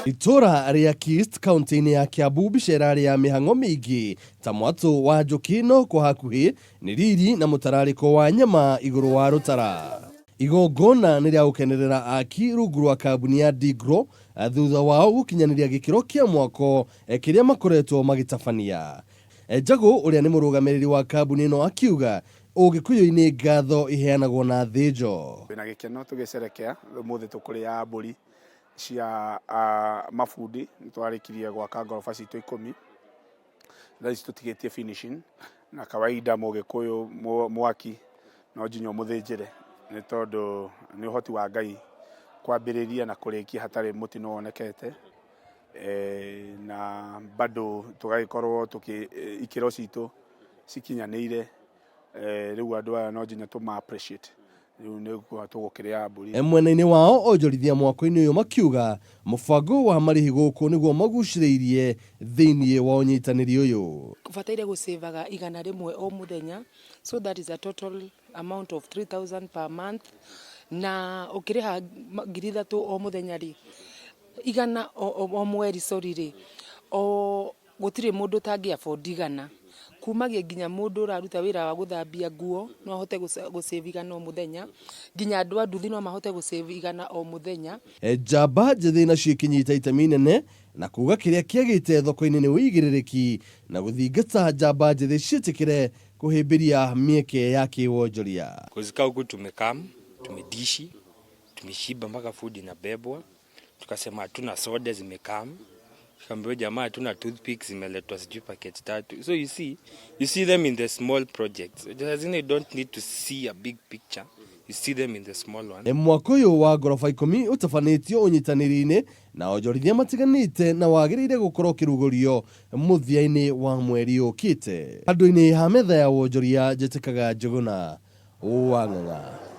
Itura ria Kist kaunti-ini ya Kiambu bicera ria mihang'o mingi ta mwatu wa njukino kwa hakuhi ni riri na mutarariko wa nyama iguru wa rutara. Igongona ni ria gukenerera aki rungu rwa kambuni ya Digro thutha wao gukinyaniria gikiro kia mwako kiria makoretwo magitabania. Njagu uria ni murugamiriri wa kambuni no akiuga ugikuyu-ini ngatho iheanagwo na thinjo. Wina gikeno tugicerekea umuthi tukuria mburi cia mafundi nitwarikirie gwaka ngoroba citu 10 thaici tutigitie finishing na kawaida mugikuyu mwaki no nginya muthijire ni tondu ni uhoti wa Ngai kwambiriria na kurikia hatari mutino wonekete na bado tugagikorwo ikiro citu cikinyanire riu andu aya no nginya tuma appreciate. Mwena-ini wao onjorithia mwako-ini uyu makiuga mubango wa marihi guku niguo maguciriirie thiini wa unyitaniri uyu. Kubataire gusevaga igana rimwe o muthenya, so that is a total amount of 3,000 per month, na ukiriha 3,000 o muthenya ri igana o mweri ri o gutire mundu tangi afford igana kumagia nginya mundu uraruta wira wa guthambia nguo no ahote gusave igana o muthenya, nginya andu a nduthi no mahote gusave igana o muthenya. Njamba njithi na cikinyita itemi nene na kuga kiria kiagite thoko-ini ni uigiririki na guthingata njamba njithi cietikire kuhimbiria mieke ya kiwonjoria. Kuzika huku tumedishi, tumeshiba mpaka food inabebwa, tukasema hatuna soda zimekam. Kambiwa jamaa hatuna toothpicks zimeletwa sijui package 3. So you see them in the small projects. You don't need to see a big picture. You see them in the small one. Mwako uyu wa ngoroba 10 utafanitio unyitaniri-ini na onjorithia matiganite na wagiriire gukorwo kirugurio muthia-ini wa mweri ukite. Andu-ini ha metha ya wonjoria njitikaga Njuguna wa Ng'ang'a.